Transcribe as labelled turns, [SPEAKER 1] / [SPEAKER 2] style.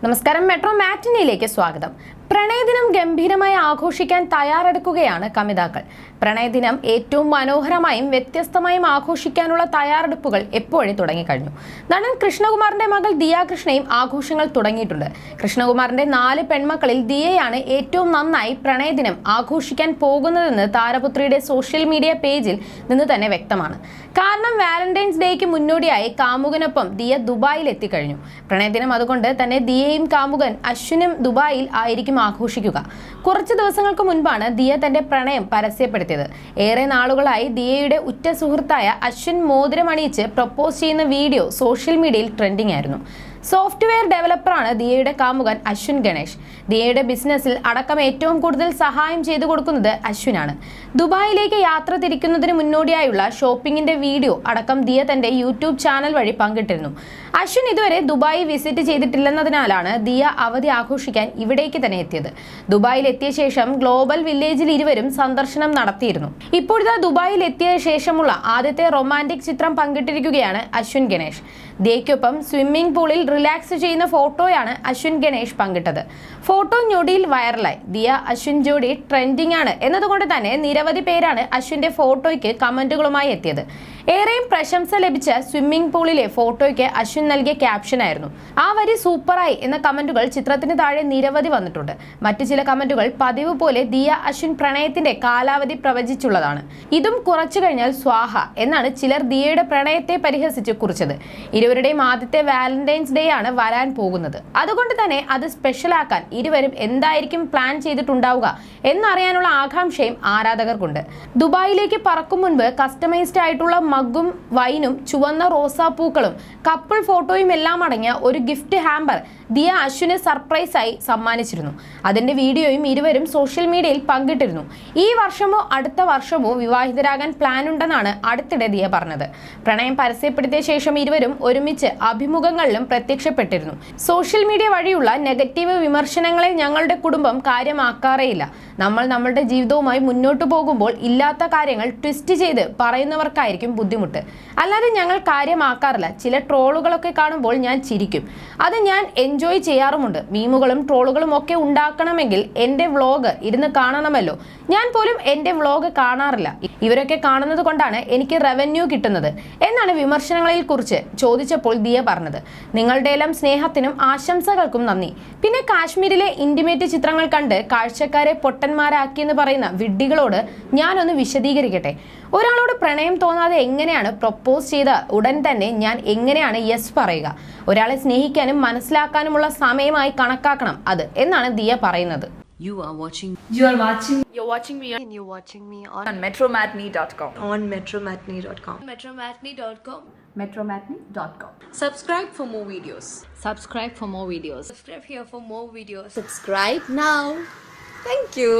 [SPEAKER 1] നമസ്കാരം, മെട്രോ മാറ്റിനിയിലേക്ക് സ്വാഗതം. പ്രണയദിനം ഗംഭീരമായി ആഘോഷിക്കാൻ തയ്യാറെടുക്കുകയാണ് കമിതാക്കൾ. പ്രണയദിനം ഏറ്റവും മനോഹരമായും വ്യത്യസ്തമായും ആഘോഷിക്കാനുള്ള തയ്യാറെടുപ്പുകൾ എപ്പോഴേ തുടങ്ങിക്കഴിഞ്ഞു. നടൻ കൃഷ്ണകുമാറിന്റെ മകൾ ദിയ കൃഷ്ണയും ആഘോഷങ്ങൾ തുടങ്ങിയിട്ടുണ്ട്. കൃഷ്ണകുമാറിന്റെ 4 പെൺമക്കളിൽ ദിയയാണ് ഏറ്റവും നന്നായി പ്രണയദിനം ആഘോഷിക്കാൻ പോകുന്നതെന്ന് താരപുത്രിയുടെ സോഷ്യൽ മീഡിയ പേജിൽ നിന്ന് തന്നെ വ്യക്തമാണ്. കാരണം വാലന്റൈൻസ് ഡേക്ക് മുന്നോടിയായി കാമുകനൊപ്പം ദിയ ദുബായിൽ എത്തിക്കഴിഞ്ഞു. പ്രണയദിനം അതുകൊണ്ട് തന്നെ ദിയയും കാമുകൻ അശ്വിനും ദുബായിൽ ആയിരിക്കും ആഘോഷിക്കുക. കുറച്ച് ദിവസങ്ങൾക്ക് മുൻപാണ് ദിയ തന്റെ പ്രണയം പരസ്യപ്പെടുത്തിയത്. ഏറെ നാളുകളായി ദിയയുടെ ഉറ്റ സുഹൃത്തായ അശ്വിൻ മോതിരമണിയിച്ച് പ്രപ്പോസ് ചെയ്യുന്ന വീഡിയോ സോഷ്യൽ മീഡിയയിൽ ട്രെൻഡിംഗ് ആയിരുന്നു. സോഫ്റ്റ്വെയർ ഡെവലപ്പറാണ് ദിയയുടെ കാമുകൻ അശ്വിൻ ഗണേഷ്. ദിയയുടെ ബിസിനസ്സിൽ അടക്കം ഏറ്റവും കൂടുതൽ സഹായം ചെയ്തു കൊടുക്കുന്നത് അശ്വിനാണ്. ദുബായിലേക്ക് യാത്ര തിരിക്കുന്നതിന് മുന്നോടിയായുള്ള ഷോപ്പിംഗിന്റെ വീഡിയോ അടക്കം ദിയ തന്റെ യൂട്യൂബ് ചാനൽ വഴി പങ്കിട്ടിരുന്നു. അശ്വിൻ ഇതുവരെ ദുബായ് വിസിറ്റ് ചെയ്തിട്ടില്ലെന്നതിനാലാണ് ദിയ അവധി ആഘോഷിക്കാൻ ഇവിടേക്ക് തന്നെ എത്തിയത്. ദുബായിൽ എത്തിയ ശേഷം ഗ്ലോബൽ വില്ലേജിൽ ഇരുവരും സന്ദർശനം നടത്തിയിരുന്നു. ഇപ്പോഴത്തെ ദുബായിൽ എത്തിയ ശേഷമുള്ള ആദ്യത്തെ റൊമാൻറ്റിക് ചിത്രം പങ്കിട്ടിരിക്കുകയാണ് അശ്വിൻ ഗണേഷ്. ദിയയ്ക്കൊപ്പം സ്വിമ്മിംഗ് പൂളിൽ റിലാക്സ് ചെയ്യുന്ന ഫോട്ടോയാണ് അശ്വിൻ ഗണേഷ് പങ്കിട്ടത്. ഫോട്ടോ ഞൊടിയിൽ വൈറലായി. ദിയ അശ്വിൻ ജോഡി ട്രെൻഡിംഗ് ആണ് എന്നതുകൊണ്ട് തന്നെ നിരവധി പേരാണ് അശ്വിന്റെ ഫോട്ടോയ്ക്ക് കമന്റുകളുമായി എത്തിയത്. ഏറെയും പ്രശംസ ലഭിച്ച സ്വിമ്മിംഗ് പൂളിലെ ഫോട്ടോയ്ക്ക് അശ്വിൻ നൽകിയ ക്യാപ്ഷനായിരുന്നു "ആ വരി സൂപ്പറായി" എന്ന കമന്റുകൾ ചിത്രത്തിന് താഴെ നിരവധി വന്നിട്ടുണ്ട്. മറ്റു ചില കമന്റുകൾ പതിവ് പോലെ ദിയ അശ്വിൻ പ്രണയത്തിന്റെ കാലാവധി പ്രവചിച്ചുള്ളതാണ്. ഇതും കുറച്ചു കഴിഞ്ഞാൽ സ്വാഹ എന്നാണ് ചിലർ ദിയയുടെ പ്രണയത്തെ പരിഹസിച്ച് കുറിച്ചത്. ഇരുവരുടെയും ആദ്യത്തെ വാലന്റൈൻസ് ഡേ ആണ് വരാൻ പോകുന്നത്. അതുകൊണ്ട് തന്നെ അത് സ്പെഷ്യലാക്കാൻ ഇരുവരും എന്തായിരിക്കും പ്ലാൻ ചെയ്തിട്ടുണ്ടാവുക എന്നറിയാനുള്ള ആകാംക്ഷയും ആരാധകർക്കുണ്ട്. ദുബായിലേക്ക് പറക്കും മുൻപ് കസ്റ്റമൈസ്ഡ് ആയിട്ടുള്ള മഗ്ഗും വൈനും ചുവന്ന റോസാപ്പൂക്കളും കപ്പിൾ ഫോട്ടോയും എല്ലാം അടങ്ങിയ ഒരു ഗിഫ്റ്റ് ഹാമ്പർ ദിയ അശ്വിന് സർപ്രൈസായി സമ്മാനിച്ചിരുന്നു. അതിന്റെ വീഡിയോയും ഇരുവരും സോഷ്യൽ മീഡിയയിൽ പങ്കിട്ടിരുന്നു. ഈ വർഷമോ അടുത്ത വർഷമോ വിവാഹിതരാകാൻ പ്ലാൻ ഉണ്ടെന്നാണ് അടുത്തിടെ ദിയ പറഞ്ഞത്. പ്രണയം പരസ്യപ്പെടുത്തിയ ശേഷം ഇരുവരും ഒരുമിച്ച് അഭിമുഖങ്ങളിലും പ്രത്യക്ഷപ്പെട്ടിരുന്നു. സോഷ്യൽ മീഡിയ വഴിയുള്ള നെഗറ്റീവ് വിമർശനങ്ങളെ ഞങ്ങളുടെ കുടുംബം കാര്യമാക്കാറേയില്ല. നമ്മൾ നമ്മളുടെ ജീവിതവുമായി മുന്നോട്ടു പോകുമ്പോൾ ഇല്ലാത്ത കാര്യങ്ങൾ ട്വിസ്റ്റ് ചെയ്ത് പറയുന്നവർക്കായിരിക്കും ബുദ്ധിമുട്ട്. അല്ലാതെ ഞങ്ങൾ കാര്യമാക്കാറില്ല. ചില ട്രോളുകളൊക്കെ കാണുമ്പോൾ ഞാൻ ചിരിക്കും. അത് ഞാൻ എൻജോയ് ചെയ്യാറുമുണ്ട്. മീമുകളും ട്രോളുകളും ഒക്കെ ഉണ്ടാക്കണമെങ്കിൽ എൻ്റെ വ്ളോഗ് ഇരുന്ന് കാണണമല്ലോ. ഞാൻ പോലും എൻ്റെ വ്ളോഗ് കാണാറില്ല. ഇവരൊക്കെ കാണുന്നത് കൊണ്ടാണ് എനിക്ക് റവന്യൂ കിട്ടുന്നത് എന്നാണ് വിമർശനങ്ങളിൽ കുറിച്ച് ചോദിച്ചപ്പോൾ ദിയ പറഞ്ഞത്. നിങ്ങളുടെ എല്ലാം സ്നേഹത്തിനും ആശംസകൾക്കും നന്ദി. പിന്നെ കാശ്മീരിലെ ഇന്റിമേറ്റ് ചിത്രങ്ങൾ കണ്ട് കാഴ്ചക്കാരെ പൊട്ടന്മാരാക്കിയെന്ന് പറയുന്ന വിഡ്ഢികളോട് ഞാനൊന്ന് വിശദീകരിക്കട്ടെ. ഒരാളോട് പ്രണയം തോന്നാതെ എങ്ങനെയാണ് പ്രപ്പോസ് ചെയ്ത ഉടൻ തന്നെ ഞാൻ എങ്ങനെയാണ് യെസ് പറയുക? ഒരാളെ സ്നേഹിക്കാനും മനസ്സിലാക്കാനുമുള്ള സമയമായി കണക്കാക്കണം അത് എന്നാണ് ദിയ പറയുന്നത്.
[SPEAKER 2] You're watching me on
[SPEAKER 3] metromatney.com.
[SPEAKER 2] metromatney.com.
[SPEAKER 3] Subscribe for more videos.
[SPEAKER 2] Subscribe for more videos.
[SPEAKER 3] Subscribe here for more videos.
[SPEAKER 2] Subscribe now. Thank you.